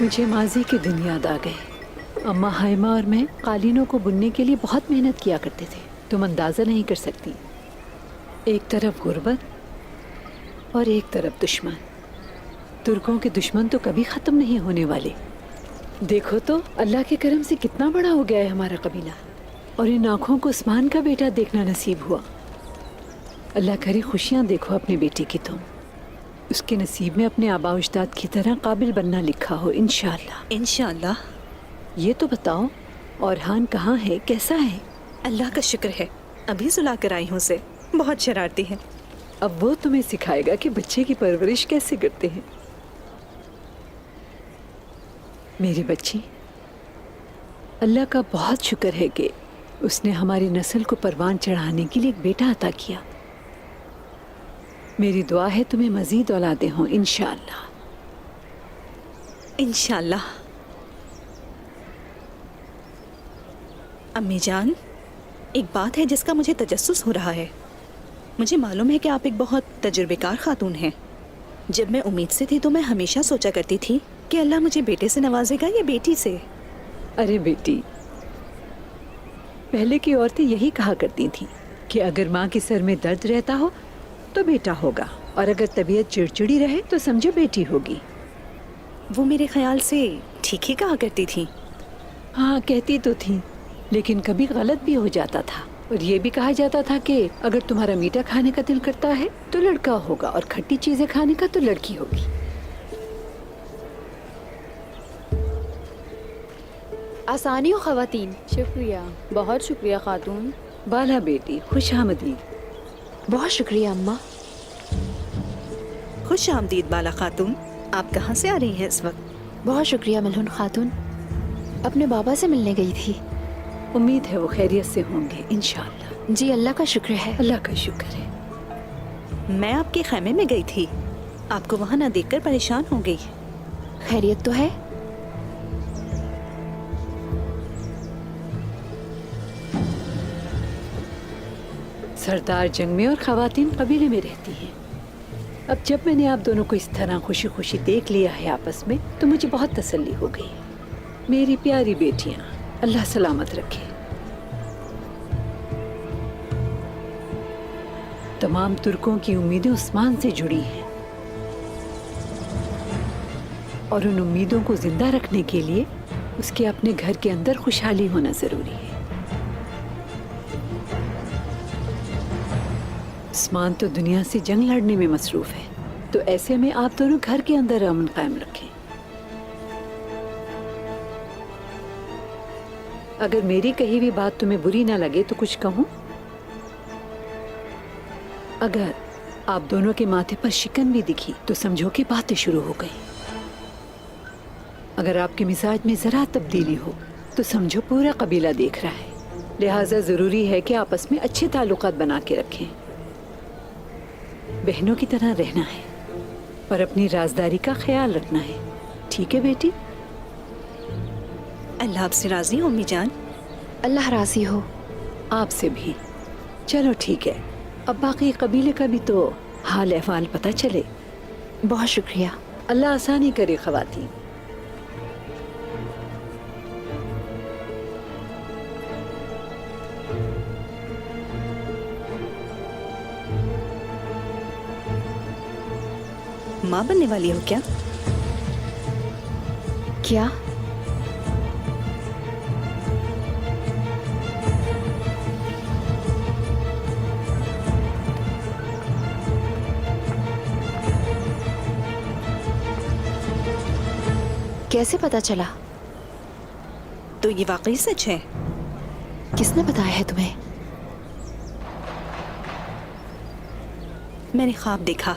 مجھے ماضی کے دن یاد آ گئے. اماں حائمہ اور میں قالینوں کو بننے کے لیے بہت محنت کیا کرتے تھے. تم اندازہ نہیں کر سکتی. ایک طرف غربت اور ایک طرف دشمن. ترکوں کے دشمن تو کبھی ختم نہیں ہونے والے. دیکھو تو اللہ کے کرم سے کتنا بڑا ہو گیا ہے ہمارا قبیلہ. اور ان آنکھوں کو عثمان کا بیٹا دیکھنا نصیب ہوا. اللہ کرے خوشیاں دیکھو اپنے بیٹے کی تم. اس کے نصیب میں اپنے آبا و اجداد کی طرح قابل بننا لکھا ہو انشاءاللہ. انشاءاللہ. یہ تو بتاؤ اورحان کہاں ہے، کیسا ہے؟ اللہ کا شکر ہے، ابھی سلا کر آئی ہوں اسے. بہت شرارتی ہے. اب وہ تمہیں سکھائے گا کہ بچے کی پرورش کیسے کرتے ہیں. میری بچی، اللہ کا بہت شکر ہے کہ اس نے ہماری نسل کو پروان چڑھانے کے لیے ایک بیٹا عطا کیا. میری دعا ہے تمہیں مزید اولادیں ہوں انشاءاللہ. انشاءاللہ. امی جان، ایک بات ہے جس کا مجھے تجسس ہو رہا ہے. مجھے معلوم ہے کہ آپ ایک بہت تجربے کار خاتون ہیں. جب میں امید سے تھی تو میں ہمیشہ سوچا کرتی تھی کہ اللہ مجھے بیٹے سے نوازے گا یا بیٹی سے. ارے بیٹی، پہلے کی عورتیں یہی کہا کرتی تھیں کہ اگر ماں کے سر میں درد رہتا ہو تو بیٹا ہوگا، اور اگر طبیعت چڑچڑی رہے تو سمجھو بیٹی ہوگی. وہ میرے خیال سے ٹھیک ہی کہا کرتی تھی. ہاں کہتی تو تھی، لیکن کبھی غلط بھی ہو جاتا تھا. اور یہ بھی کہا جاتا تھا کہ اگر تمہارا میٹھا کھانے کا دل کرتا ہے تو لڑکا ہوگا، اور کھٹی چیزیں کھانے کا تو لڑکی ہوگی. آسانی ہو خواتین. شکریہ، بہت شکریہ خاتون. بالا بیٹی، خوش آمدید. بہت شکریہ اماں. خوش آمدید بالا خاتون. آپ کہاں سے آ رہی ہیں اس وقت؟ بہت شکریہ ملہون خاتون. اپنے بابا سے ملنے گئی تھی. امید ہے وہ خیریت سے ہوں گے انشاءاللہ. جی اللہ کا شکر ہے. اللہ کا شکر ہے. میں آپ کے خیمے میں گئی تھی، آپ کو وہاں نہ دیکھ کر پریشان ہو گئی. خیریت تو ہے؟ سردار جنگ میں اور خواتین قبیلے میں رہتی ہیں. اب جب میں نے آپ دونوں کو اس طرح خوشی خوشی دیکھ لیا ہے آپس میں تو مجھے بہت تسلی ہو گئی. میری پیاری بیٹیاں، اللہ سلامت رکھے. تمام ترکوں کی امیدیں عثمان سے جڑی ہیں، اور ان امیدوں کو زندہ رکھنے کے لیے اس کے اپنے گھر کے اندر خوشحالی ہونا ضروری ہے. عثمان تو دنیا سے جنگ لڑنے میں مصروف ہے، تو ایسے میں آپ دونوں گھر کے اندر امن قائم رکھیں. اگر میری کہی ہوئی بات تمہیں بری نہ لگے تو کچھ کہوں؟ اگر آپ دونوں کے ماتھے پر شکن بھی دکھی تو سمجھو کہ باتیں شروع ہو گئی. اگر آپ کے مزاج میں ذرا تبدیلی ہو تو سمجھو پورا قبیلہ دیکھ رہا ہے. لہٰذا ضروری ہے کہ آپس میں اچھے تعلقات بنا کے رکھیں. بہنوں کی طرح رہنا ہے اور اپنی رازداری کا خیال رکھنا ہے. ٹھیک ہے بیٹی؟ اللہ آپ سے راضی ہو امی جان. اللہ راضی ہو. آپ سے بھی. چلو ٹھیک ہے، اب باقی قبیلے کا بھی تو حال احوال پتہ چلے. بہت شکریہ. اللہ آسانی کرے خواتین. ماں بننے والی ہو کیا؟ کیا؟ کیسے پتا چلا؟ تو یہ واقعی سچ ہے؟ کس نے بتایا ہے تمہیں؟ میں نے خواب دیکھا.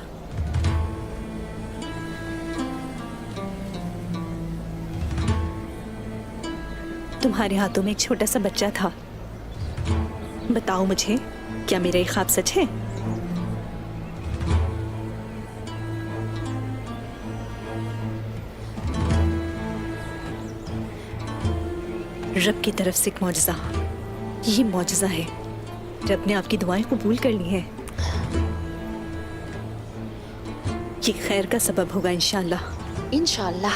تمہارے ہاتھوں میں ایک چھوٹا سا بچہ تھا. بتاؤ مجھے، کیا میرا یہ خواب سچ ہے؟ رب کی طرف سے ایک معجزہ. یہ معجزہ ہے. رب نے آپ کی دعائیں قبول کر لی ہیں. یہ خیر کا سبب ہوگا انشاءاللہ. انشاءاللہ.